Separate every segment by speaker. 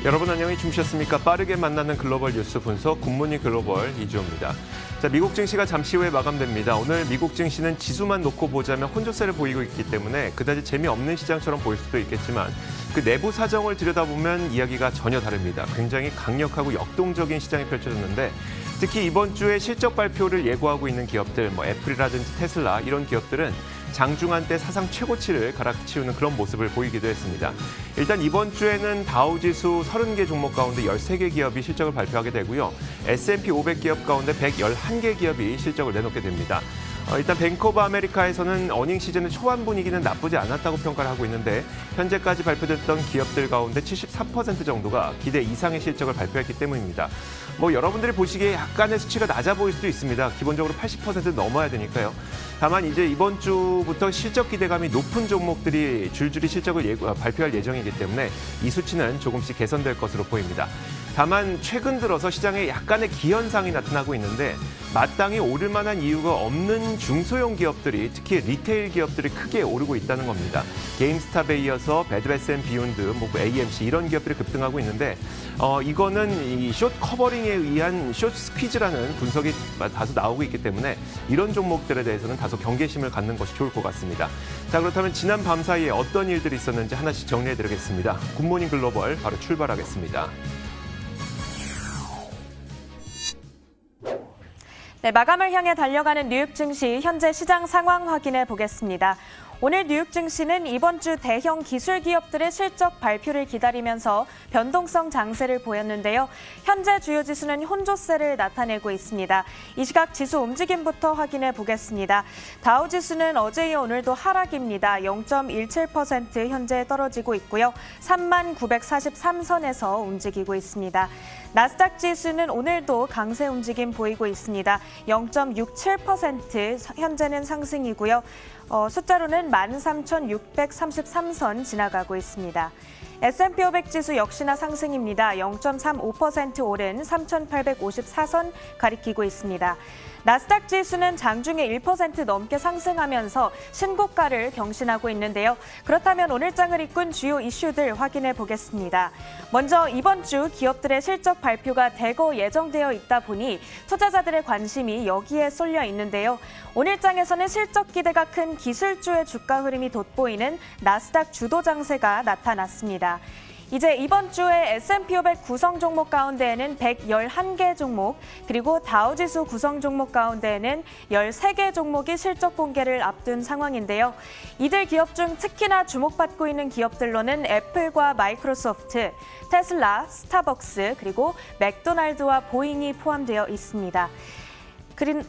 Speaker 1: 여러분 안녕히 주무셨습니까? 빠르게 만나는 글로벌 뉴스 분석 굿모닝 글로벌 이주호입니다. 자, 미국 증시가 잠시 후에 마감됩니다. 오늘 미국 증시는 지수만 놓고 보자면 혼조세를 보이고 있기 때문에 그다지 재미없는 시장처럼 보일 수도 있겠지만 그 내부 사정을 들여다보면 이야기가 전혀 다릅니다. 굉장히 강력하고 역동적인 시장이 펼쳐졌는데 특히 이번 주에 실적 발표를 예고하고 있는 기업들, 애플이라든지 테슬라 이런 기업들은 장중한 때 사상 최고치를 갈아치우는 그런 모습을 보이기도 했습니다. 일단 이번 주에는 다우지수 30개 종목 가운데 13개 기업이 실적을 발표하게 되고요. S&P 500 기업 가운데 111개 기업이 실적을 내놓게 됩니다. 일단 뱅크 오브 아메리카에서는 어닝 시즌의 초반 분위기는 나쁘지 않았다고 평가를 하고 있는데 현재까지 발표됐던 기업들 가운데 74% 정도가 기대 이상의 실적을 발표했기 때문입니다. 여러분들이 보시기에 약간의 수치가 낮아 보일 수도 있습니다. 기본적으로 80% 넘어야 되니까요. 다만 이제 이번 주부터 실적 기대감이 높은 종목들이 줄줄이 실적을 발표할 예정이기 때문에 이 수치는 조금씩 개선될 것으로 보입니다. 다만 최근 들어서 시장에 약간의 기현상이 나타나고 있는데 마땅히 오를 만한 이유가 없는 중소형 기업들이 특히 리테일 기업들이 크게 오르고 있다는 겁니다. 게임스탑에 이어서 베드베스앤비욘드, AMC 이런 기업들이 급등하고 있는데 이거는 이 숏 커버링에 의한 숏 스퀴즈라는 분석이 다소 나오고 있기 때문에 이런 종목들에 대해서는 다소 경계심을 갖는 것이 좋을 것 같습니다. 자, 그렇다면 지난 밤 사이에 어떤 일들이 있었는지 하나씩 정리해드리겠습니다. 굿모닝 글로벌 바로 출발하겠습니다.
Speaker 2: 네, 마감을 향해 달려가는 뉴욕 증시 현재 시장 상황 확인해 보겠습니다. 오늘 뉴욕 증시는 이번 주 대형 기술 기업들의 실적 발표를 기다리면서 변동성 장세를 보였는데요. 현재 주요 지수는 혼조세를 나타내고 있습니다. 이 시각 지수 움직임부터 확인해 보겠습니다. 다우 지수는 어제 이어 오늘도 하락입니다. 0.17% 현재 떨어지고 있고요. 39,943선에서 움직이고 있습니다. 나스닥 지수는 오늘도 강세 움직임 보이고 있습니다. 0.67% 현재는 상승이고요. 숫자로는 13,633선 지나가고 있습니다. S&P 500 지수 역시나 상승입니다. 0.35% 오른 3,854선 가리키고 있습니다. 나스닥 지수는 장중에 1% 넘게 상승하면서 신고가를 경신하고 있는데요. 그렇다면 오늘 장을 이끈 주요 이슈들 확인해 보겠습니다. 먼저 이번 주 기업들의 실적 발표가 대거 예정되어 있다 보니 투자자들의 관심이 여기에 쏠려 있는데요. 오늘 장에서는 실적 기대가 큰 기술주의 주가 흐름이 돋보이는 나스닥 주도 장세가 나타났습니다. 이제 이번 주에 S&P 500 구성 종목 가운데에는 111개 종목, 그리고 다우지수 구성 종목 가운데에는 13개 종목이 실적 공개를 앞둔 상황인데요. 이들 기업 중 특히나 주목받고 있는 기업들로는 애플과 마이크로소프트, 테슬라, 스타벅스, 그리고 맥도날드와 보잉이 포함되어 있습니다.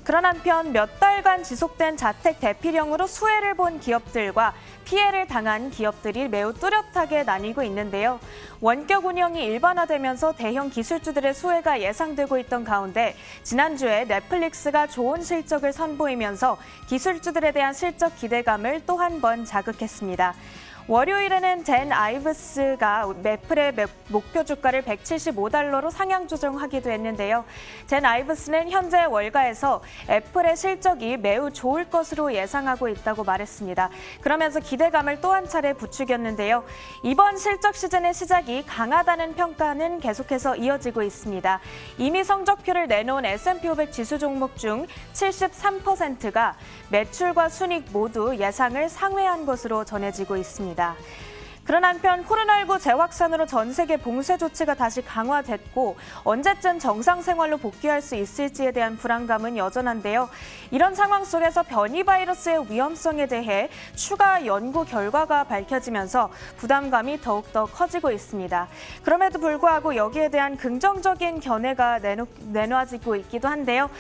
Speaker 2: 그런 한편 몇 달간 지속된 자택 대피령으로 수혜를 본 기업들과 피해를 당한 기업들이 매우 뚜렷하게 나뉘고 있는데요. 원격 운영이 일반화되면서 대형 기술주들의 수혜가 예상되고 있던 가운데 지난주에 넷플릭스가 좋은 실적을 선보이면서 기술주들에 대한 실적 기대감을 또 한 번 자극했습니다. 월요일에는 젠 아이브스가 애플의 목표 주가를 $175로 상향 조정하기도 했는데요. 젠 아이브스는 현재 월가에서 애플의 실적이 매우 좋을 것으로 예상하고 있다고 말했습니다. 그러면서 기대감을 또 한 차례 부추겼는데요. 이번 실적 시즌의 시작이 강하다는 평가는 계속해서 이어지고 있습니다. 이미 성적표를 내놓은 S&P 500 지수 종목 중 73%가 매출과 순이익 모두 예상을 상회한 것으로 전해지고 있습니다. 그런 한편 코로나19 재확산으로 전 세계 봉쇄 조치가 다시 강화됐고 언제쯤 정상 생활로 복귀할 수 있을지에 대한 불안감은 여전한데요. 이런 상황 속에서 변이 바이러스의 위험성에 대해 추가 연구 결과가 밝혀지면서 부담감이 더욱더 커지고 있습니다. 그럼에도 불구하고 여기에 대한 긍정적인 견해가 내놓아지고 있기도 한데요.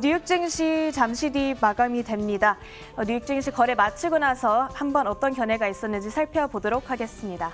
Speaker 2: 뉴욕 증시 잠시 뒤 마감이 됩니다. 뉴욕 증시 거래 마치고 나서 한번 어떤 견해가 있었는지 살펴보도록 하겠습니다.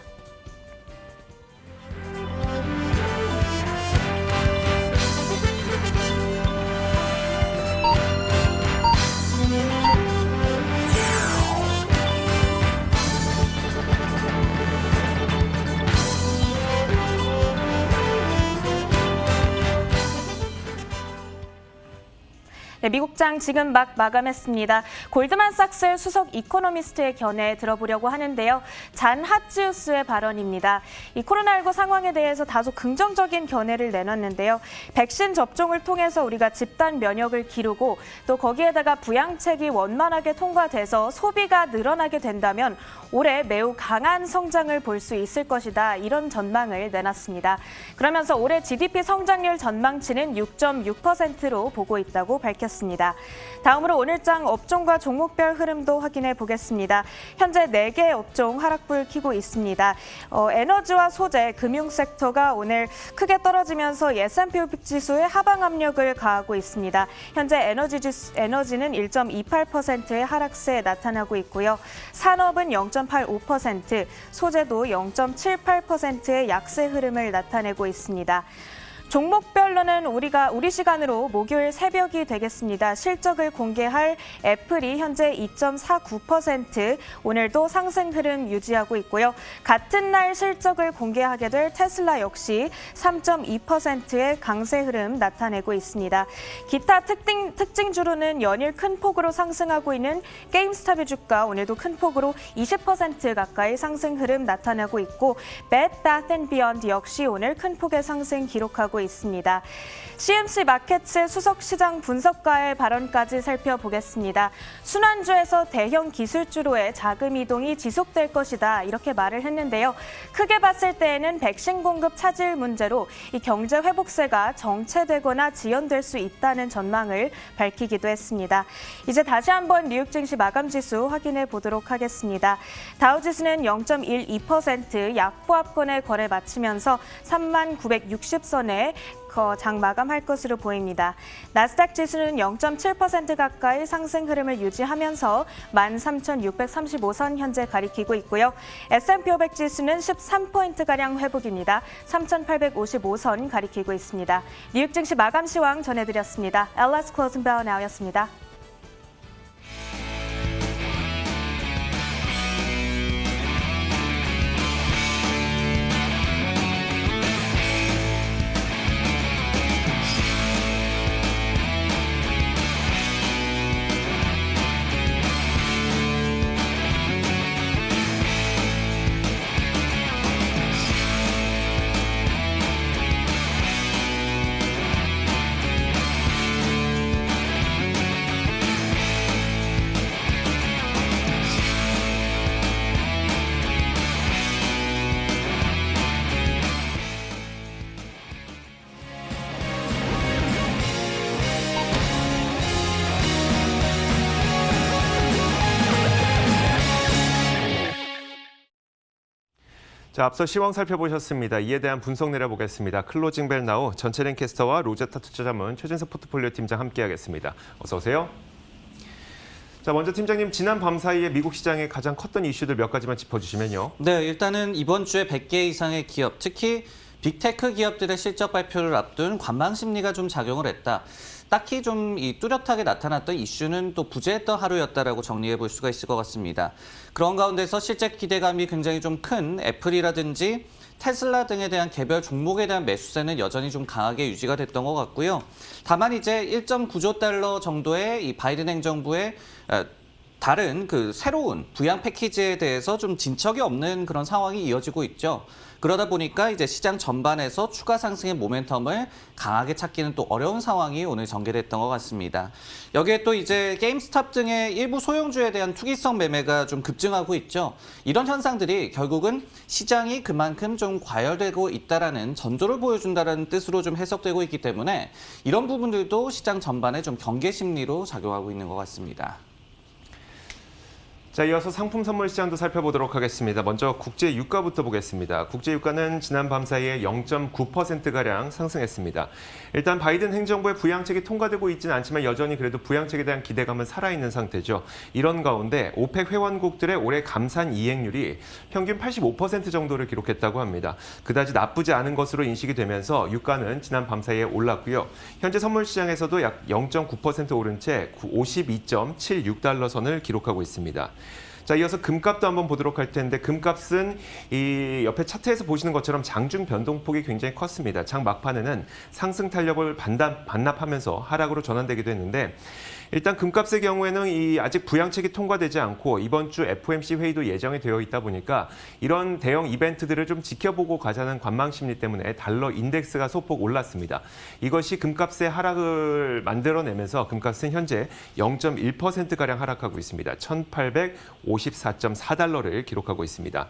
Speaker 2: 네, 미국장 지금 막 마감했습니다. 골드만삭스 수석 이코노미스트의 견해 들어보려고 하는데요. 잔 하츠우스의 발언입니다. 이 코로나19 상황에 대해서 다소 긍정적인 견해를 내놨는데요. 백신 접종을 통해서 우리가 집단 면역을 기르고 또 거기에다가 부양책이 원만하게 통과돼서 소비가 늘어나게 된다면 올해 매우 강한 성장을 볼 수 있을 것이다. 이런 전망을 내놨습니다. 그러면서 올해 GDP 성장률 전망치는 6.6%로 보고 있다고 밝혔습니다. 다음으로 오늘장 업종과 종목별 흐름도 확인해 보겠습니다. 현재 4개 업종 하락불 켜고 있습니다. 에너지와 소재, 금융 섹터가 오늘 크게 떨어지면서 S&P 500 지수에 하방 압력을 가하고 있습니다. 현재 에너지는 1.28%의 하락세 나타나고 있고요. 산업은 0.85%, 소재도 0.78%의 약세 흐름을 나타내고 있습니다. 종목별로는 우리 시간으로 목요일 새벽이 되겠습니다. 실적을 공개할 애플이 현재 2.49%, 오늘도 상승 흐름 유지하고 있고요. 같은 날 실적을 공개하게 될 테슬라 역시 3.2%의 강세 흐름 나타내고 있습니다. 기타 특징주로는 연일 큰 폭으로 상승하고 있는 게임스탑의 주가 오늘도 큰 폭으로 20% 가까이 상승 흐름 나타나고 있고 Bed Bath & Beyond 역시 오늘 큰 폭의 상승 기록하고 있습니다. CMC 마켓의 수석 시장 분석가의 발언까지 살펴보겠습니다. 순환주에서 대형 기술주로의 자금 이동이 지속될 것이다 이렇게 말을 했는데요. 크게 봤을 때에는 백신 공급 차질 문제로 이 경제 회복세가 정체되거나 지연될 수 있다는 전망을 밝히기도 했습니다. 이제 다시 한번 뉴욕 증시 마감 지수 확인해 보도록 하겠습니다. 다우지수는 0.12% 약보합권의 거래 마치면서 3960선에 장 마감할 것으로 보입니다. 나스닥 지수는 0.7% 가까이 상승 흐름을 유지하면서 13,635선 현재 가리키고 있고요. S&P 500 지수는 13포인트가량 회복입니다. 3,855선 가리키고 있습니다. 뉴욕 증시 마감 시황 전해드렸습니다. LS 클로징 벨 나우였습니다.
Speaker 1: 자, 앞서 시황 살펴보셨습니다. 이에 대한 분석 내려보겠습니다. 클로징 벨 나우 전채린 캐스터와 로제타 투자자문 최진석 포트폴리오 팀장 함께하겠습니다. 어서 오세요. 자, 먼저 팀장님, 지난 밤 사이에 미국 시장에 가장 컸던 이슈들 몇 가지만 짚어주시면요.
Speaker 3: 네, 일단은 이번 주에 100개 이상의 기업, 특히 빅테크 기업들의 실적 발표를 앞둔 관망 심리가 좀 작용을 했다. 딱히 좀 뚜렷하게 나타났던 이슈는 또 부재했던 하루였다라고 정리해 볼 수가 있을 것 같습니다. 그런 가운데서 실제 기대감이 굉장히 좀 큰 애플이라든지 테슬라 등에 대한 개별 종목에 대한 매수세는 여전히 좀 강하게 유지가 됐던 것 같고요. 다만 이제 1.9조 달러 정도의 이 바이든 행정부의 다른 새로운 부양 패키지에 대해서 좀 진척이 없는 그런 상황이 이어지고 있죠. 그러다 보니까 이제 시장 전반에서 추가 상승의 모멘텀을 강하게 찾기는 또 어려운 상황이 오늘 전개됐던 것 같습니다. 여기에 또 이제 게임스탑 등의 일부 소형주에 대한 투기성 매매가 좀 급증하고 있죠. 이런 현상들이 결국은 시장이 그만큼 좀 과열되고 있다라는 전조를 보여준다는 뜻으로 좀 해석되고 있기 때문에 이런 부분들도 시장 전반에 좀 경계 심리로 작용하고 있는 것 같습니다.
Speaker 1: 자, 이어서 상품 선물 시장도 살펴보도록 하겠습니다. 먼저 국제 유가부터 보겠습니다. 국제 유가는 지난 밤 사이에 0.9%가량 상승했습니다. 일단 바이든 행정부의 부양책이 통과되고 있지는 않지만 여전히 그래도 부양책에 대한 기대감은 살아있는 상태죠. 이런 가운데 오펙 회원국들의 올해 감산 이행률이 평균 85% 정도를 기록했다고 합니다. 그다지 나쁘지 않은 것으로 인식이 되면서 유가는 지난 밤 사이에 올랐고요. 현재 선물 시장에서도 약 0.9% 오른 채 52.76달러 선을 기록하고 있습니다. 자, 이어서 금값도 한번 보도록 할 텐데 금값은 이 옆에 차트에서 보시는 것처럼 장중 변동폭이 굉장히 컸습니다. 장 막판에는 상승 탄력을 반납하면서 하락으로 전환되기도 했는데 일단 금값의 경우에는 이 아직 부양책이 통과되지 않고 이번 주 FOMC 회의도 예정이 되어 있다 보니까 이런 대형 이벤트들을 좀 지켜보고 가자는 관망 심리 때문에 달러 인덱스가 소폭 올랐습니다. 이것이 금값의 하락을 만들어내면서 금값은 현재 0.1%가량 하락하고 있습니다. 1,854.4달러를 기록하고 있습니다.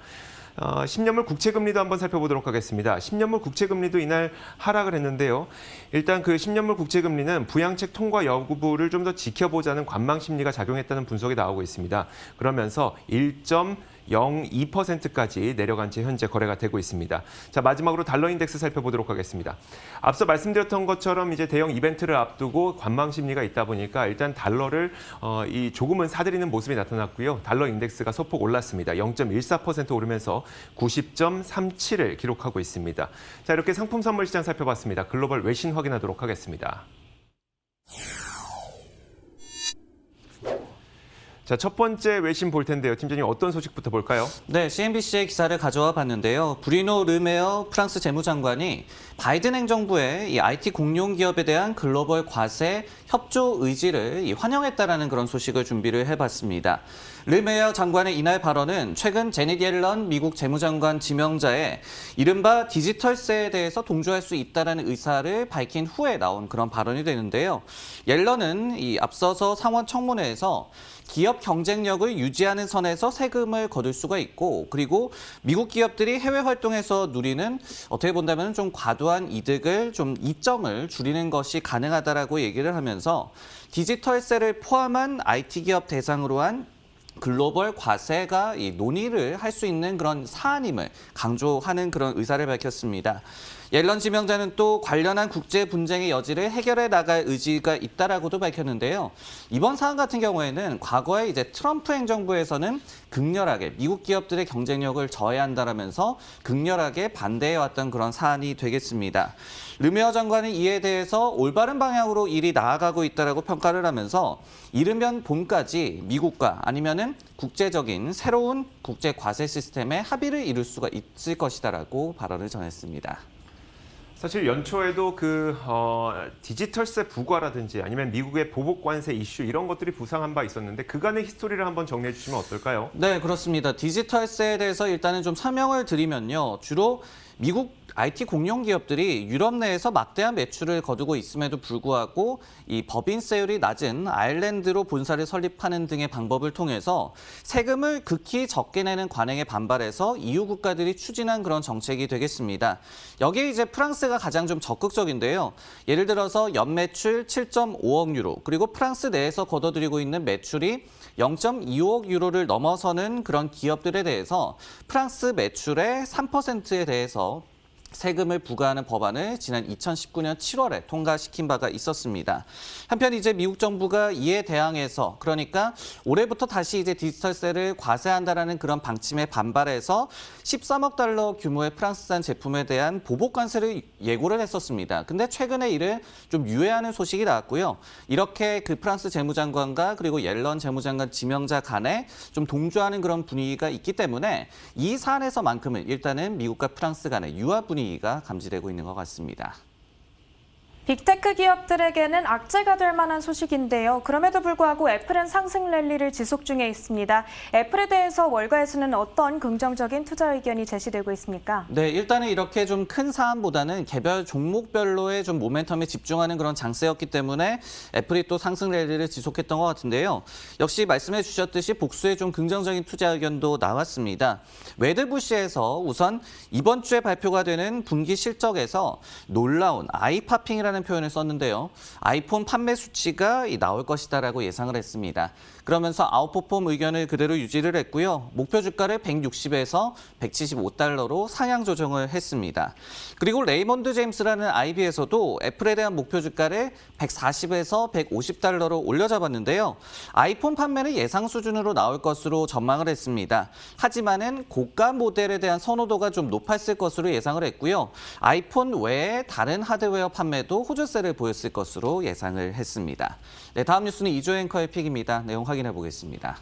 Speaker 1: 10년물 국채금리도 한번 살펴보도록 하겠습니다. 10년물 국채금리도 이날 하락을 했는데요. 일단 그 10년물 국채금리는 부양책 통과 여부를 좀 더 지켜보자는 관망 심리가 작용했다는 분석이 나오고 있습니다. 그러면서 1.02%까지 내려간 채 현재 거래가 되고 있습니다. 자, 마지막으로 달러 인덱스 살펴보도록 하겠습니다. 앞서 말씀드렸던 것처럼 이제 대형 이벤트를 앞두고 관망 심리가 있다 보니까 일단 달러를 조금은 사들이는 모습이 나타났고요. 달러 인덱스가 소폭 올랐습니다. 0.14% 오르면서 90.37을 기록하고 있습니다. 자, 이렇게 상품 선물 시장 살펴봤습니다. 글로벌 외신 확인하도록 하겠습니다. 자, 첫 번째 외신 볼 텐데요. 팀장님 어떤 소식부터 볼까요?
Speaker 3: 네, CNBC의 기사를 가져와 봤는데요. 브리노 르메어 프랑스 재무장관이 바이든 행정부의 이 IT 공룡 기업에 대한 글로벌 과세 협조 의지를 환영했다라는 그런 소식을 준비를 해봤습니다. 르메어 장관의 이날 발언은 최근 제닛 옐런 미국 재무장관 지명자의 이른바 디지털세에 대해서 동조할 수 있다라는 의사를 밝힌 후에 나온 그런 발언이 되는데요. 옐런은 이 앞서서 상원 청문회에서 기업 경쟁력을 유지하는 선에서 세금을 거둘 수가 있고 그리고 미국 기업들이 해외 활동에서 누리는 어떻게 본다면 좀 과도한 이득을 좀 이점을 줄이는 것이 가능하다라고 얘기를 하면서 디지털세를 포함한 IT 기업 대상으로 한 글로벌 과세가 이 논의를 할 수 있는 그런 사안임을 강조하는 그런 의사를 밝혔습니다. 옐런 지명자는 또 관련한 국제 분쟁의 여지를 해결해 나갈 의지가 있다라고도 밝혔는데요. 이번 사안 같은 경우에는 과거에 이제 트럼프 행정부에서는 극렬하게 미국 기업들의 경쟁력을 저해한다라면서 극렬하게 반대해왔던 그런 사안이 되겠습니다. 르메어 장관은 이에 대해서 올바른 방향으로 일이 나아가고 있다라고 평가를 하면서 이르면 봄까지 미국과 아니면은 국제적인 새로운 국제 과세 시스템에 합의를 이룰 수가 있을 것이다라고 발언을 전했습니다.
Speaker 1: 사실 연초에도 디지털세 부과라든지 아니면 미국의 보복 관세 이슈 이런 것들이 부상한 바 있었는데 그간의 히스토리를 한번 정리해 주시면 어떨까요?
Speaker 3: 네, 그렇습니다. 디지털세에 대해서 일단은 좀 설명을 드리면요. 주로 미국 IT 공룡 기업들이 유럽 내에서 막대한 매출을 거두고 있음에도 불구하고 이 법인세율이 낮은 아일랜드로 본사를 설립하는 등의 방법을 통해서 세금을 극히 적게 내는 관행에 반발해서 EU 국가들이 추진한 그런 정책이 되겠습니다. 여기에 이제 프랑스가 가장 좀 적극적인데요. 예를 들어서 연매출 7.5억 유로 그리고 프랑스 내에서 거둬들이고 있는 매출이 0.25억 유로를 넘어서는 그런 기업들에 대해서 프랑스 매출의 3%에 대해서 세금을 부과하는 법안을 지난 2019년 7월에 통과시킨 바가 있었습니다. 한편 이제 미국 정부가 이에 대항해서 그러니까 올해부터 다시 이제 디지털세를 과세한다라는 그런 방침에 반발해서 13억 달러 규모의 프랑스산 제품에 대한 보복 관세를 예고를 했었습니다. 근데 최근에 이를 좀 유예하는 소식이 나왔고요. 이렇게 그 프랑스 재무장관과 그리고 옐런 재무장관 지명자 간에 좀 동조하는 그런 분위기가 있기 때문에 이 사안에서만큼은 일단은 미국과 프랑스 간의 유화 분위기가 감지되고 있는 것 같습니다.
Speaker 2: 빅테크 기업들에게는 악재가 될 만한 소식인데요. 그럼에도 불구하고 애플은 상승 랠리를 지속 중에 있습니다. 애플에 대해서 월가에서는 어떤 긍정적인 투자 의견이 제시되고 있습니까?
Speaker 3: 네, 일단은 이렇게 좀 큰 사안보다는 개별 종목별로의 좀 모멘텀에 집중하는 그런 장세였기 때문에 애플이 또 상승 랠리를 지속했던 것 같은데요. 역시 말씀해 주셨듯이 복수의 좀 긍정적인 투자 의견도 나왔습니다. 웨드부시에서 우선 이번 주에 발표가 되는 분기 실적에서 놀라운 아이파핑이라는 표현을 썼는데요. 아이폰 판매 수치가 나올 것이다라고 예상을 했습니다. 그러면서 아웃퍼폼 의견을 그대로 유지를 했고요. 목표 주가를 160에서 175달러로 상향 조정을 했습니다. 그리고 레이먼드 제임스라는 IB에서도 애플에 대한 목표 주가를 140에서 150달러로 올려잡았는데요. 아이폰 판매는 예상 수준으로 나올 것으로 전망을 했습니다. 하지만은 고가 모델에 대한 선호도가 좀 높았을 것으로 예상을 했고요. 아이폰 외에 다른 하드웨어 판매도 호조세를 보였을 것으로 예상을 했습니다. 네, 다음 뉴스는 이조 앵커의 픽입니다. 내용 확인해 보겠습니다.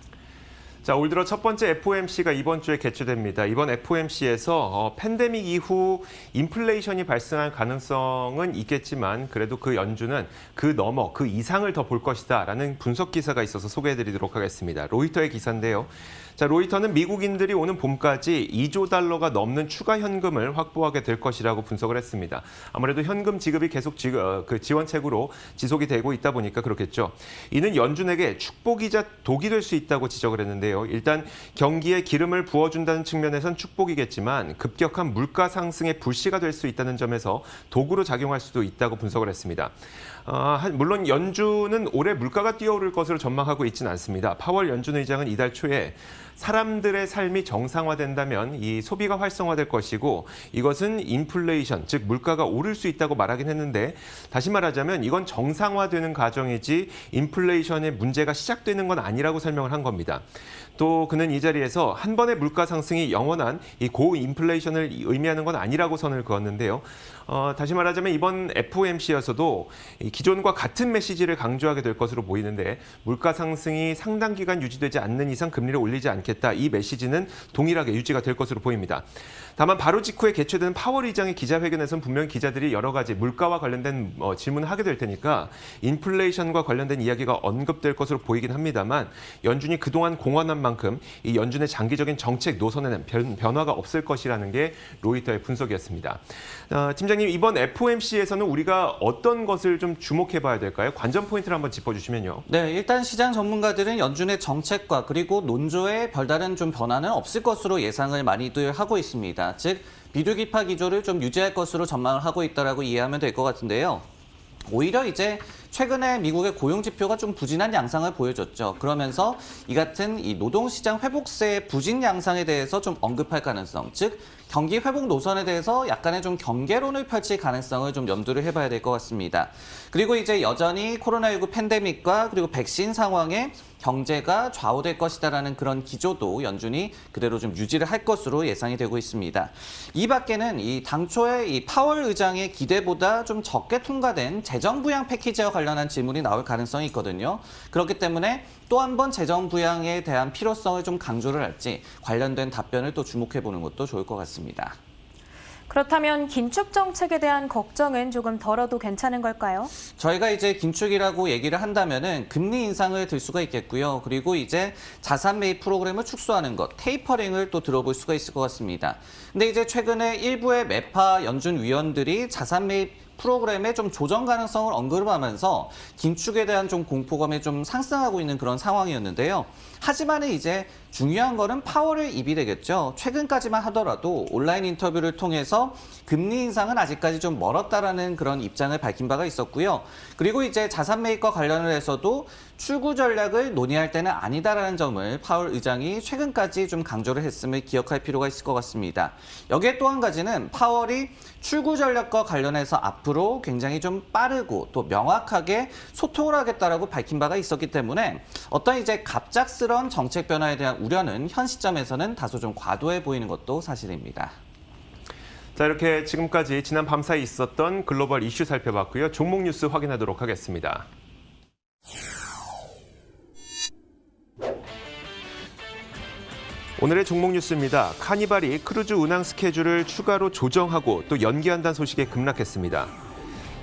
Speaker 1: 자, 올 들어 첫 번째 FOMC가 이번 주에 개최됩니다. 이번 FOMC에서 팬데믹 이후 인플레이션이 발생할 가능성은 있겠지만 그래도 그 연준은 그 이상을 더 볼 것이다라는 분석 기사가 있어서 소개해드리도록 하겠습니다. 로이터의 기사인데요. 자, 로이터는 미국인들이 오는 봄까지 2조 달러가 넘는 추가 현금을 확보하게 될 것이라고 분석을 했습니다. 아무래도 현금 지급이 계속 지원책으로 지속이 되고 있다 보니까 그렇겠죠. 이는 연준에게 축복이자 독이 될 수 있다고 지적을 했는데요. 일단 경기에 기름을 부어준다는 측면에선 축복이겠지만 급격한 물가 상승의 불씨가 될 수 있다는 점에서 독으로 작용할 수도 있다고 분석을 했습니다. 물론 연준은 올해 물가가 뛰어오를 것으로 전망하고 있지는 않습니다. 파월 연준 의장은 이달 초에 사람들의 삶이 정상화된다면 이 소비가 활성화될 것이고 이것은 인플레이션, 즉 물가가 오를 수 있다고 말하긴 했는데 다시 말하자면 이건 정상화되는 과정이지 인플레이션의 문제가 시작되는 건 아니라고 설명을 한 겁니다. 또 그는 이 자리에서 한 번의 물가 상승이 영원한 이 고인플레이션을 의미하는 건 아니라고 선을 그었는데요. 다시 말하자면 이번 FOMC에서도 기존과 같은 메시지를 강조하게 될 것으로 보이는데 물가 상승이 상당 기간 유지되지 않는 이상 금리를 올리지 않겠다. 이 메시지는 동일하게 유지가 될 것으로 보입니다. 다만 바로 직후에 개최되는 파월 의장의 기자회견에서는 분명히 기자들이 여러 가지 물가와 관련된 질문을 하게 될 테니까 인플레이션과 관련된 이야기가 언급될 것으로 보이긴 합니다만 연준이 그동안 공언한 만큼 이 연준의 장기적인 정책 노선에는 변화가 없을 것이라는 게 로이터의 분석이었습니다. 팀장님, 이번 FOMC에서는 우리가 어떤 것을 좀 주목해 봐야 될까요? 관전 포인트를 한번 짚어주시면요.
Speaker 3: 네, 일단 시장 전문가들은 연준의 정책과 그리고 논조에 별다른 좀 변화는 없을 것으로 예상을 많이들 하고 있습니다. 즉, 비둘기파 기조를 좀 유지할 것으로 전망을 하고 있다라고 이해하면 될 것 같은데요. 오히려 이제 최근에 미국의 고용 지표가 좀 부진한 양상을 보여줬죠. 그러면서 이 같은 이 노동시장 회복세의 부진 양상에 대해서 좀 언급할 가능성, 즉 경기 회복 노선에 대해서 약간의 좀 경계론을 펼칠 가능성을 좀 염두를 해봐야 될 것 같습니다. 그리고 이제 여전히 코로나19 팬데믹과 그리고 백신 상황에 경제가 좌우될 것이다라는 그런 기조도 연준이 그대로 좀 유지를 할 것으로 예상이 되고 있습니다. 이 밖에는 이 당초에 이 파월 의장의 기대보다 좀 적게 통과된 재정 부양 패키지와 관련한 질문이 나올 가능성이 있거든요. 그렇기 때문에 또 한 번 재정 부양에 대한 필요성을 좀 강조를 할지 관련된 답변을 또 주목해 보는 것도 좋을 것 같습니다.
Speaker 2: 그렇다면 긴축 정책에 대한 걱정은 조금 덜어도 괜찮은 걸까요?
Speaker 3: 저희가 이제 긴축이라고 얘기를 한다면은 금리 인상을 들 수가 있겠고요. 그리고 이제 자산 매입 프로그램을 축소하는 것, 테이퍼링을 또 들어볼 수가 있을 것 같습니다. 근데 이제 최근에 일부의 매파 연준 위원들이 자산 매입 프로그램의 좀 조정 가능성을 언급하면서 긴축에 대한 좀 공포감이 좀 상승하고 있는 그런 상황이었는데요. 하지만은 이제 중요한 거는 파월의 입이 되겠죠. 최근까지만 하더라도 온라인 인터뷰를 통해서 금리 인상은 아직까지 좀 멀었다라는 그런 입장을 밝힌 바가 있었고요. 그리고 이제 자산 매입과 관련을 해서도 출구 전략을 논의할 때는 아니다라는 점을 파월 의장이 최근까지 좀 강조를 했음을 기억할 필요가 있을 것 같습니다. 여기에 또 한 가지는 파월이 출구 전략과 관련해서 앞으로 굉장히 좀 빠르고 또 명확하게 소통을 하겠다라고 밝힌 바가 있었기 때문에 어떤 이제 갑작스러운 정책 변화에 대한 우려는 현 시점에서는 다소 좀 과도해 보이는 것도 사실입니다.
Speaker 1: 자, 이렇게 지금까지 지난 밤사이 있었던 글로벌 이슈 살펴봤고요. 종목 뉴스 확인하도록 하겠습니다. 오늘의 종목 뉴스입니다. 카니발이 크루즈 운항 스케줄을 추가로 조정하고 또 연기한다는 소식에 급락했습니다.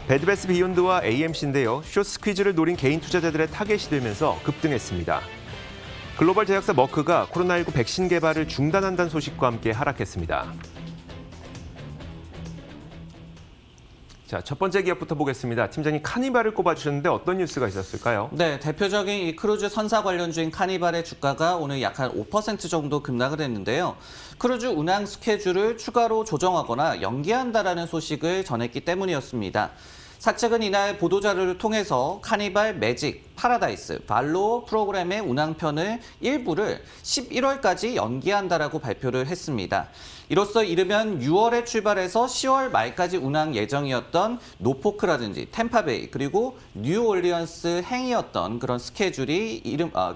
Speaker 1: 배드베스 비욘드와 AMC인데요. 숏 스퀴즈를 노린 개인 투자자들의 타겟이 되면서 급등했습니다. 글로벌 제약사 머크가 코로나19 백신 개발을 중단한다는 소식과 함께 하락했습니다. 자, 첫 번째 기업부터 보겠습니다. 팀장님, 카니발을 꼽아주셨는데 어떤 뉴스가 있었을까요?
Speaker 3: 네, 대표적인 이 크루즈 선사 관련주인 카니발의 주가가 오늘 약 한 5% 정도 급락을 했는데요. 크루즈 운항 스케줄을 추가로 조정하거나 연기한다라는 소식을 전했기 때문이었습니다. 사측은 이날 보도자료를 통해서 카니발, 매직, 파라다이스, 발로 프로그램의 운항편을 일부를 11월까지 연기한다라고 발표를 했습니다. 이로써 이르면 6월에 출발해서 10월 말까지 운항 예정이었던 노포크라든지 템파베이 그리고 뉴올리언스 행이었던 그런 스케줄이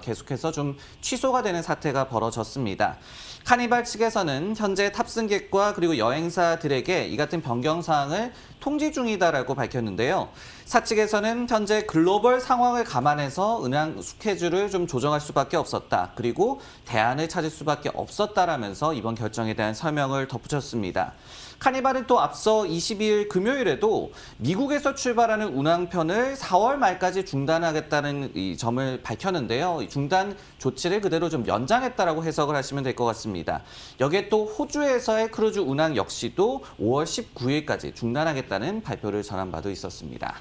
Speaker 3: 계속해서 좀 취소가 되는 사태가 벌어졌습니다. 카니발 측에서는 현재 탑승객과 그리고 여행사들에게 이 같은 변경 사항을 통지 중이다라고 밝혔는데요. 사측에서는 현재 글로벌 상황을 감안해서 은행 스케줄을 좀 조정할 수밖에 없었다. 그리고 대안을 찾을 수밖에 없었다라면서 이번 결정에 대한 설명을 덧붙였습니다. 카니발은 또 앞서 22일 금요일에도 미국에서 출발하는 운항편을 4월 말까지 중단하겠다는 이 점을 밝혔는데요. 중단 조치를 그대로 좀 연장했다라고 해석을 하시면 될 것 같습니다. 여기에 또 호주에서의 크루즈 운항 역시도 5월 19일까지 중단하겠다는 발표를 전한 바도 있었습니다.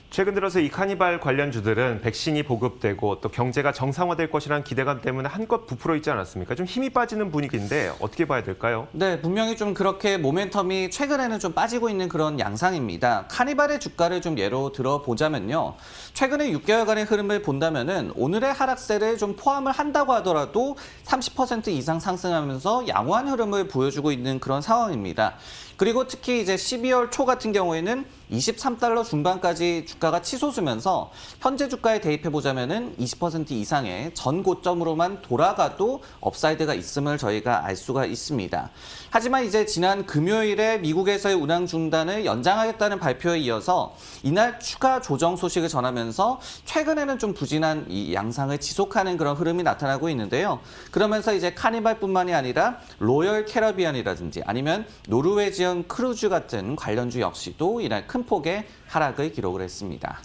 Speaker 1: 최근 들어서 이 카니발 관련주들은 백신이 보급되고 또 경제가 정상화될 것이라는 기대감 때문에 한껏 부풀어 있지 않았습니까? 좀 힘이 빠지는 분위기인데 어떻게 봐야 될까요?
Speaker 3: 네, 분명히 좀 그렇게 모멘텀이 최근에는 좀 빠지고 있는 그런 양상입니다. 카니발의 주가를 좀 예로 들어보자면요. 최근에 6개월간의 흐름을 본다면은 오늘의 하락세를 좀 포함을 한다고 하더라도 30% 이상 상승하면서 양호한 흐름을 보여주고 있는 그런 상황입니다. 그리고 특히 이제 12월 초 같은 경우에는 23달러 중반까지 주가가 치솟으면서 현재 주가에 대입해 보자면은 20% 이상의 전 고점으로만 돌아가도 업사이드가 있음을 저희가 알 수가 있습니다. 하지만 이제 지난 금요일에 미국에서의 운항 중단을 연장하겠다는 발표에 이어서 이날 추가 조정 소식을 전하면서 최근에는 좀 부진한 이 양상을 지속하는 그런 흐름이 나타나고 있는데요. 그러면서 이제 카니발뿐만이 아니라 로열 캐러비안이라든지 아니면 노르웨지언 크루즈 같은 관련주 역시도 이날 큰 폭의 하락을 기록을 했습니다.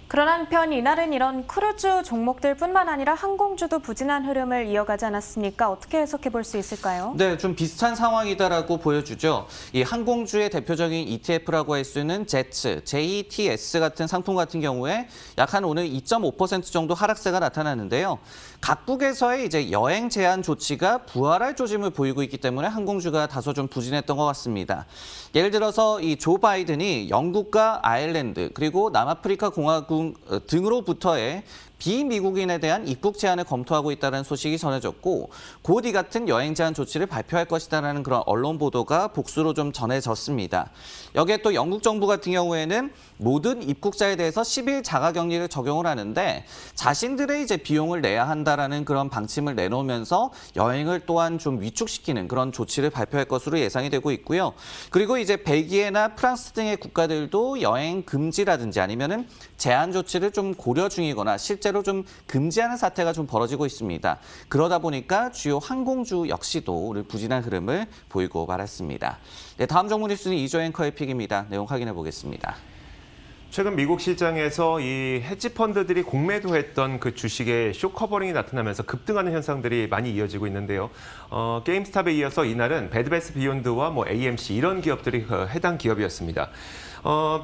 Speaker 2: 그런 한편 이날은 이런 크루즈 종목들뿐만 아니라 항공주도 부진한 흐름을 이어가지 않았습니까? 어떻게 해석해 볼 수 있을까요?
Speaker 3: 네, 좀 비슷한 상황이다라고 보여주죠. 이 항공주의 대표적인 ETF라고 할 수 있는 JETS 같은 상품 같은 경우에 약 한 오늘 2.5% 정도 하락세가 나타나는데요. 각국에서의 이제 여행 제한 조치가 부활할 조짐을 보이고 있기 때문에 항공주가 다소 좀 부진했던 것 같습니다. 예를 들어서 이 조 바이든이 영국과 아일랜드 그리고 남아프리카 공화국 등으로부터의 비미국인에 대한 입국 제한을 검토하고 있다는 소식이 전해졌고 곧 이 같은 여행 제한 조치를 발표할 것이다라는 그런 언론 보도가 복수로 좀 전해졌습니다. 여기에 또 영국 정부 같은 경우에는 모든 입국자에 대해서 10일 자가격리를 적용을 하는데 자신들의 이제 비용을 내야 한다라는 그런 방침을 내놓으면서 여행을 또한 좀 위축시키는 그런 조치를 발표할 것으로 예상이 되고 있고요. 그리고 이제 벨기에나 프랑스 등의 국가들도 여행 금지라든지 아니면은 제한 조치를 좀 고려 중이거나 실제로 좀 금지하는 사태가 좀 벌어지고 있습니다. 그러다 보니까 주요 항공주 역시도 오늘 부진한 흐름을 보이고 말았습니다. 네, 다음 정보 뉴스는 이조 앵커의 픽입니다. 내용 확인해 보겠습니다.
Speaker 1: 최근 미국 시장에서 이 헤지 펀드들이 공매도했던 그 주식의 쇼 커버링이 나타나면서 급등하는 현상들이 많이 이어지고 있는데요. 게임스탑에 이어서 이날은 배드베스 비욘드와 AMC 이런 기업들이 해당 기업이었습니다.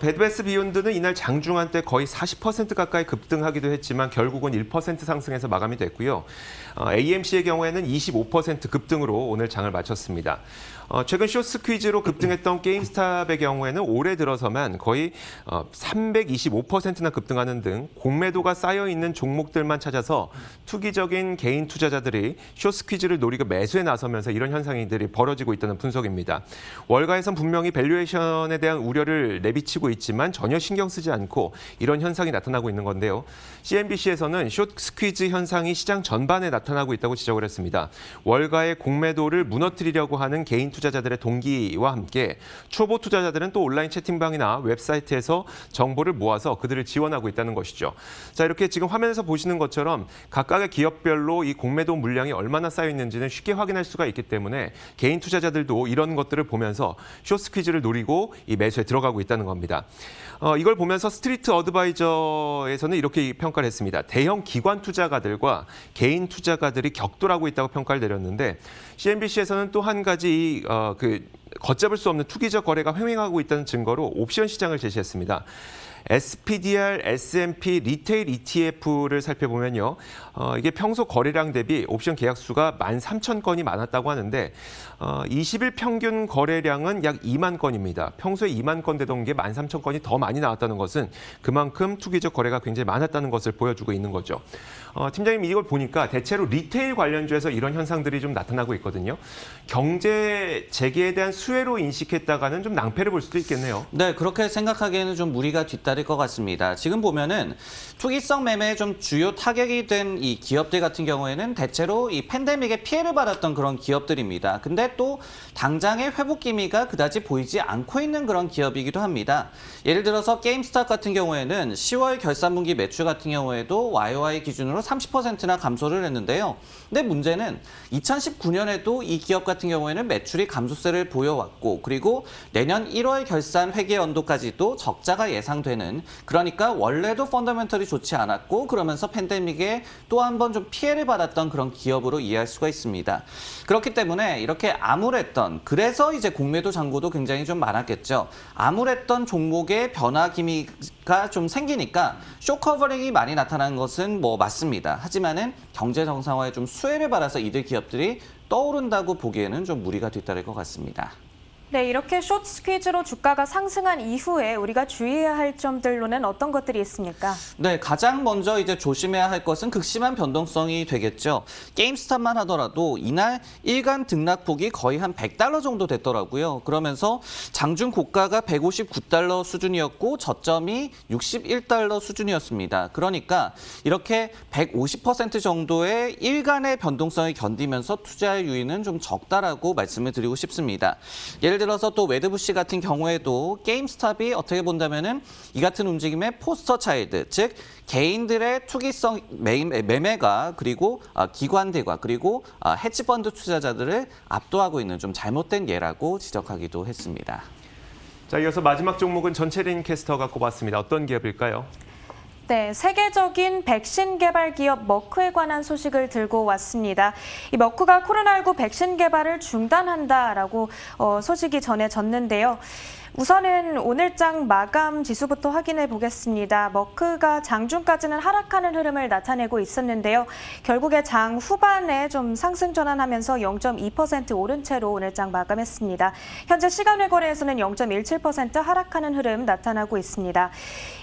Speaker 1: 배드베스 비욘드는 이날 장중한 때 거의 40% 가까이 급등하기도 했지만 결국은 1% 상승해서 마감이 됐고요. AMC의 경우에는 25% 급등으로 오늘 장을 마쳤습니다. 최근 숏스퀴즈로 급등했던 게임스탑의 경우에는 올해 들어서만 거의 325%나 급등하는 등 공매도가 쌓여있는 종목들만 찾아서 투기적인 개인 투자자들이 숏스퀴즈를 노리고 매수에 나서면서 이런 현상들이 벌어지고 있다는 분석입니다. 월가에선 분명히 밸류에이션에 대한 우려를 내비치고 있지만 전혀 신경 쓰지 않고 이런 현상이 나타나고 있는 건데요. CNBC에서는 숏스퀴즈 현상이 시장 전반에 나타나고 있다고 지적을 했습니다. 월가의 공매도를 무너뜨리려고 하는 개인 투자자들의 동기와 함께 초보 투자자들은 또 온라인 채팅방이나 웹사이트에서 정보를 모아서 그들을 지원하고 있다는 것이죠. 자, 이렇게 지금 화면에서 보시는 것처럼 각각의 기업별로 이 공매도 물량이 얼마나 쌓여 있는지는 쉽게 확인할 수가 있기 때문에 개인 투자자들도 이런 것들을 보면서 숏스퀴즈를 노리고 이 매수에 들어가고 있다는 겁니다. 이걸 보면서 스트리트 어드바이저에서는 이렇게 평가를 했습니다. 대형 기관 투자가들과 개인 투자가들이 격돌하고 있다고 평가를 내렸는데 CNBC에서는 또 한 가지 걷잡을 수 없는 투기적 거래가 횡행하고 있다는 증거로 옵션 시장을 제시했습니다. SPDR S&P 리테일 ETF를 살펴보면요. 이게 평소 거래량 대비 옵션 계약 수가 13,000건이 많았다고 하는데 20일 평균 거래량은 약 2만 건입니다. 평소에 2만 건 되던 게 13,000건이 더 많이 나왔다는 것은 그만큼 투기적 거래가 굉장히 많았다는 것을 보여주고 있는 거죠. 팀장님 이걸 보니까 대체로 리테일 관련주에서 이런 현상들이 좀 나타나고 있거든요. 경제 재개에 대한 수혜로 인식했다가는 좀 낭패를 볼 수도 있겠네요.
Speaker 3: 네, 그렇게 생각하기에는 좀 무리가 뒤따 뒤따를 것 같습니다. 지금 보면은 투기성 매매에 좀 주요 타격이 된 이 기업들 같은 경우에는 대체로 이 팬데믹에 피해를 받았던 그런 기업들입니다. 근데 또 당장의 회복 기미가 그다지 보이지 않고 있는 그런 기업이기도 합니다. 예를 들어서 게임스탑 같은 경우에는 10월 결산분기 매출 같은 경우에도 YOY 기준으로 30%나 감소를 했는데요. 근데 문제는 2019년에도 이 기업 같은 경우에는 매출이 감소세를 보여왔고 그리고 내년 1월 결산 회계 연도까지도 적자가 예상되는 그러니까 원래도 펀더멘털이 좋지 않았고 그러면서 팬데믹에 또 한 번 좀 피해를 받았던 그런 기업으로 이해할 수가 있습니다. 그렇기 때문에 이렇게 암울했던 그래서 이제 공매도 잔고도 굉장히 좀 많았겠죠. 암울했던 종목의 변화 기미가 좀 생기니까 쇼 커버링이 많이 나타나는 것은 뭐 맞습니다. 하지만은 경제 정상화에 좀 수혜를 받아서 이들 기업들이 떠오른다고 보기에는 좀 무리가 뒤따를 것 같습니다.
Speaker 2: 네, 이렇게 숏 스퀴즈로 주가가 상승한 이후에 우리가 주의해야 할 점들로는 어떤 것들이 있습니까?
Speaker 3: 네, 가장 먼저 이제 조심해야 할 것은 극심한 변동성이 되겠죠. 게임스탑만 하더라도 이날 일간 등락폭이 거의 한 $100 정도 됐더라고요. 그러면서 장중 고가가 $159 수준이었고 저점이 $61 수준이었습니다. 그러니까 이렇게 150% 정도의 일간의 변동성을 견디면서 투자할 유의는 좀 적다라고 말씀을 드리고 싶습니다. 예를 들어서 또 웨드부시 같은 경우에도 게임스탑이 어떻게 본다면은 이 같은 움직임의 포스터 차일드, 즉 개인들의 투기성 매매가 그리고 기관들과 그리고 헤지펀드 투자자들을 압도하고 있는 좀 잘못된 예라고 지적하기도 했습니다.
Speaker 1: 자, 이어서 마지막 종목은 전채린 캐스터가 꼽았습니다. 어떤 기업일까요?
Speaker 2: 네, 세계적인 백신 개발 기업 머크에 관한 소식을 들고 왔습니다. 이 머크가 코로나19 백신 개발을 중단한다라고 소식이 전해졌는데요. 우선은 오늘장 마감 지수부터 확인해 보겠습니다. 머크가 장중까지는 하락하는 흐름을 나타내고 있었는데요. 결국에 장 후반에 좀 상승 전환하면서 0.2% 오른 채로 오늘장 마감했습니다. 현재 시간외 거래에서는 0.17% 하락하는 흐름 나타나고 있습니다.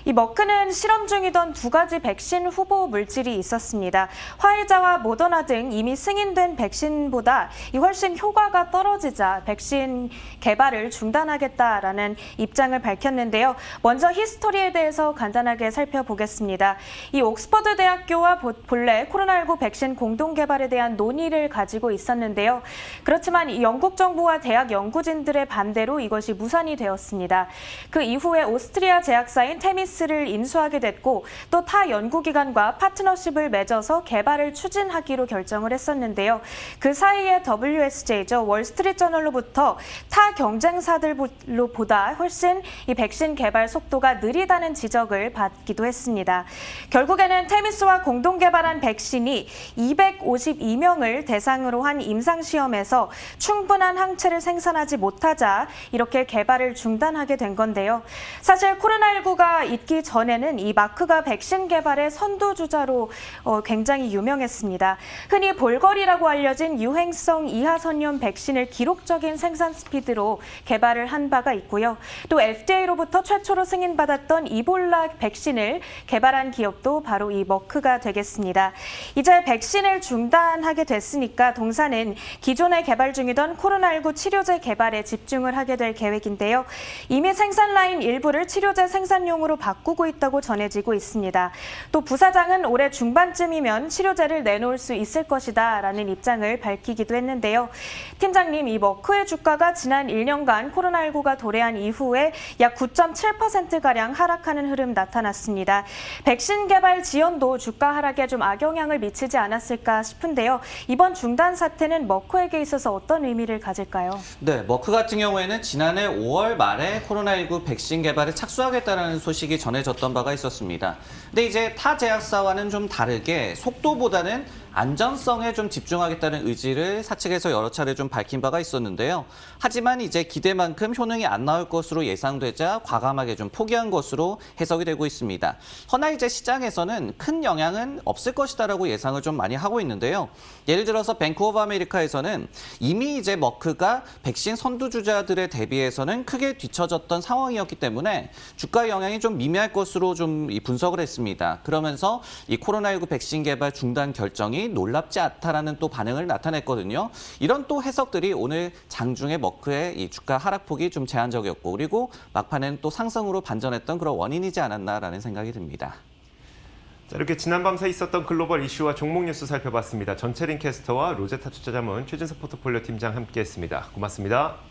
Speaker 2: 이 머크는 실험 중이던 두 가지 백신 후보 물질이 있었습니다. 화이자와 모더나 등 이미 승인된 백신보다 훨씬 효과가 떨어지자 백신 개발을 중단하겠다라는 입장을 밝혔는데요. 먼저 히스토리에 대해서 간단하게 살펴보겠습니다. 이 옥스퍼드 대학교와 본래 코로나19 백신 공동 개발에 대한 논의를 가지고 있었는데요. 그렇지만 이 영국 정부와 대학 연구진들의 반대로 이것이 무산이 되었습니다. 그 이후에 오스트리아 제약사인 테미스를 인수하게 됐고 또 타 연구기관과 파트너십을 맺어서 개발을 추진하기로 결정을 했었는데요. 그 사이에 WSJ죠. 월스트리트저널로부터 타 경쟁사들보다 훨씬 이 백신 개발 속도가 느리다는 지적을 받기도 했습니다. 결국에는 테미스와 공동 개발한 백신이 252명을 대상으로 한 임상시험에서 충분한 항체를 생산하지 못하자 이렇게 개발을 중단하게 된 건데요. 사실 코로나19가 있기 전에는 이 마크가 백신 개발의 선두주자로 굉장히 유명했습니다. 흔히 볼거리라고 알려진 유행성 이하선염 백신을 기록적인 생산 스피드로 개발을 한 바가 있고요. 또 FDA로부터 최초로 승인받았던 이볼라 백신을 개발한 기업도 바로 이 머크가 되겠습니다. 이제 백신을 중단하게 됐으니까 동사는 기존에 개발 중이던 코로나19 치료제 개발에 집중을 하게 될 계획인데요. 이미 생산 라인 일부를 치료제 생산용으로 바꾸고 있다고 전해지고 있습니다. 또 부사장은 올해 중반쯤이면 치료제를 내놓을 수 있을 것이다라는 입장을 밝히기도 했는데요. 팀장님, 이 머크의 주가가 지난 1년간 코로나19가 도래한 이후에 약 9.7%가량 하락하는 흐름 나타났습니다. 백신 개발 지연도 주가 하락에 좀 악영향을 미치지 않았을까 싶은데요. 이번 중단 사태는 머크에게 있어서 어떤 의미를 가질까요?
Speaker 3: 네, 머크 같은 경우에는 지난해 5월 말에 코로나19 백신 개발에 착수하겠다는 소식이 전해졌던 바가 있었습니다. 근데 이제 타 제약사와는 좀 다르게 속도보다는 안전성에 좀 집중하겠다는 의지를 사측에서 여러 차례 좀 밝힌 바가 있었는데요. 하지만 이제 기대만큼 효능이 안 나올 것으로 예상되자 과감하게 좀 포기한 것으로 해석이 되고 있습니다. 허나 이제 시장에서는 큰 영향은 없을 것이다라고 예상을 좀 많이 하고 있는데요. 예를 들어서 뱅크 오브 아메리카에서는 이미 이제 머크가 백신 선두주자들에 대비해서는 크게 뒤처졌던 상황이었기 때문에 주가 영향이 좀 미미할 것으로 좀 분석을 했습니다. 그러면서 이 코로나19 백신 개발 중단 결정이 상황이 놀랍지 않다라는 또 반응을 나타냈거든요. 이런 또 해석들이 오늘 장중에 머크의 이 주가 하락폭이 좀 제한적이었고 그리고 막판엔 또 상승으로 반전했던 그런 원인이지 않았나라는 생각이 듭니다.
Speaker 1: 자, 이렇게 지난밤 새 있었던 글로벌 이슈와 종목 뉴스 살펴봤습니다. 전채린 캐스터와 로제타 투자자문 최진석 포트폴리오 팀장 함께했습니다. 고맙습니다.